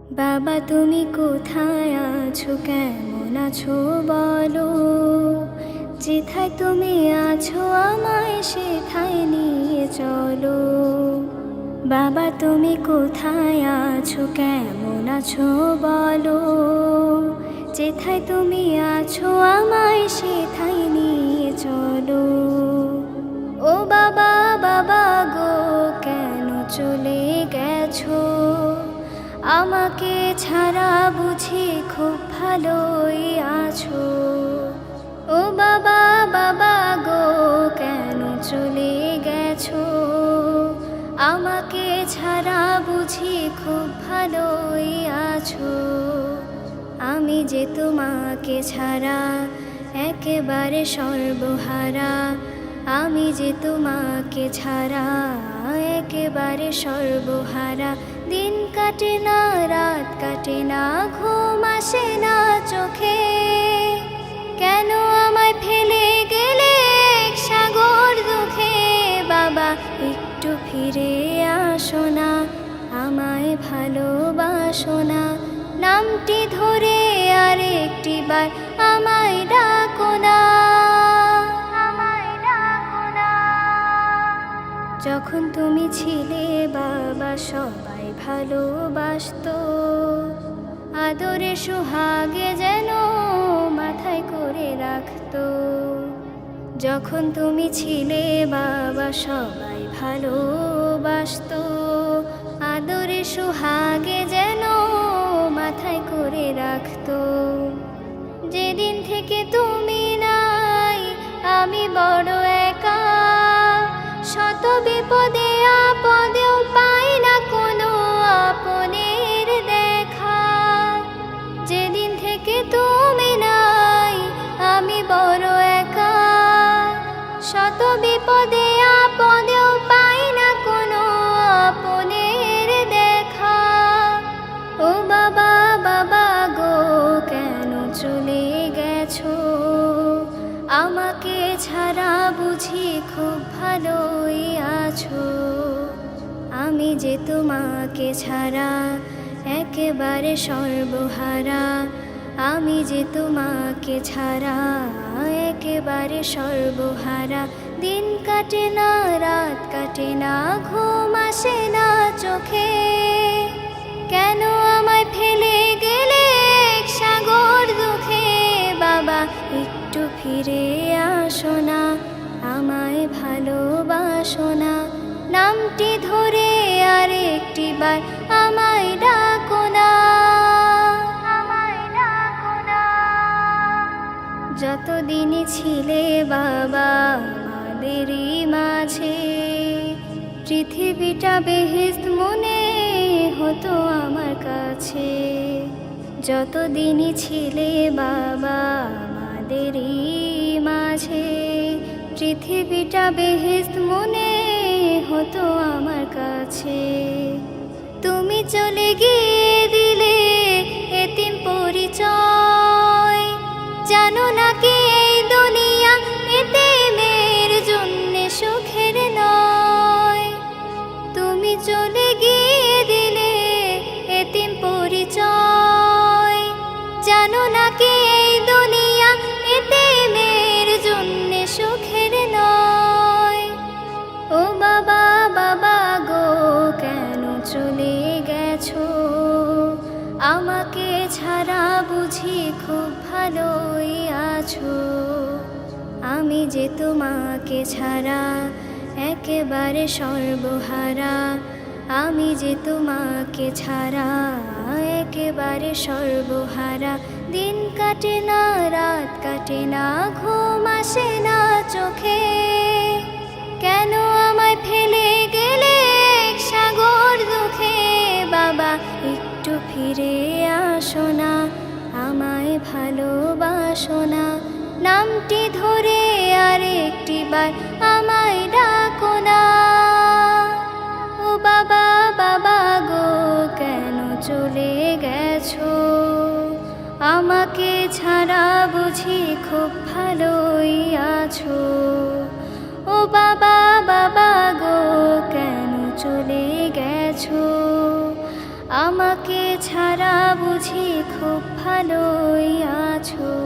বাবা তুমি কোথায় আছো, কেমন আছো বলো। যেথায় তুমি আছো আমায় সেথায় নিয়ে চলো। বাবা তুমি কোথায় আছো, কেমন আছো বলো। যেথায় তুমি আছো আমায় সেথায় নিয়ে চলো। ও বাবা বাবা গো, কেন চলে গেছো? আমাকে ছাড়া বুঝি খুব ভালোই আছো। ও বাবা বাবা গো, কেন চলে গেছো? আমাকে ছাড়া বুঝি খুব ভালোই আছো। আমি যে তোমাকে ছাড়া একেবারে সর্বহারা। আমি যে তোমাকে ছাড়া একেবারে সর্বহারা। দিন কাটে না, রাত কাটে না, ঘুম আসে না চোখে। কেন আমায় ফেলে গেলে এক সাগর দুঃখে? বাবা একটু ফিরে আসো না, আমায় ভালোবাসো না। নামটি ধরে আর একটি বার আমায় ডাকো না। যখন তুমি ছিলে বাবা সবাই ভালোবাসতো। আদরে সোহাগে যেন মাথায় করে রাখতো। যখন তুমি ছিলে বাবা সবাই ভালোবাসতো। আদরে সোহাগে যেন মাথায় করে রাখতো। যেদিন থেকে তুমি নাই আমি বড় একা। শত বিপদে আপদেও পাই না কোনো আপনের দেখা। যেদিন থেকে তুমি নাই আমি বড় একা। শত বিপদে আপদেও পাই না কোনো আপনের দেখা। ও বাবা বাবা গো, কেন চলে গেছো? আমাকে ছাড়া বুঝি খুব ভালোই আছো। আমি যে তোমাকে ছাড়া একেবারে সর্বহারা। আমি যে তোমাকে ছাড়া একেবারে সর্বহারা। দিন কাটে না, রাত কাটে না, ঘুম আসে না চোখে। কেন আমায় ফেলে গেলে এক সাগর দুঃখে? বাবা একটু ফিরে আসো না, আমায় ভালোবাসো না। নামটি ধরে আর একটি বার আমায় ডাকো না। যতদিনই ছিলে বাবা আমাদেরই মাঝে। পৃথিবীটা বেহেশত মনে হতো আমার কাছে। যতদিনই ছিলে বাবা আমাদেরই মাঝে। পৃথিবীটা বেহেশত মনে হতো আমার কাছে। তুমি চলে গিয়ে দিলে এতিম পরিচয়। জানো না কি এই দুনিয়া এতিমের জন্য সুখের নয়। তুমি চলে গিয়ে দিলে এতিম পরিচয়। জানো না কি এই দুনিয়া এতিমের জন্য সুখের নয়। ও বাবা বাবা গো, কেন চলে গেছো? আমাকে ছাড়া বুঝি খুব ভালোই আছো। আমি যে তোমাকে ছাড়া একেবারে সর্বহারা। আমি যে তোমাকে ছাড়া একেবারে সর্বহারা। দিন কাটে না, রাত কাটে না, ঘুম আসে না চোখে। কেন আমায় ফেলে গেলে এক সাগর দুঃখে? বাবা একটু ফিরে আসো না, আমায় ভালোবাসো না। নামটি ধরে আর একটি বার আমায় ডাকো না। ও বাবা বাবা গো, কেন চলে গেছো? আমাকে ছাড়া বুঝি খুব ভালোই আছো। ও বাবা বাবা গো, কেন চলে গেছো? আমাকে ছাড়া বুঝি খুব ভালোই আছো।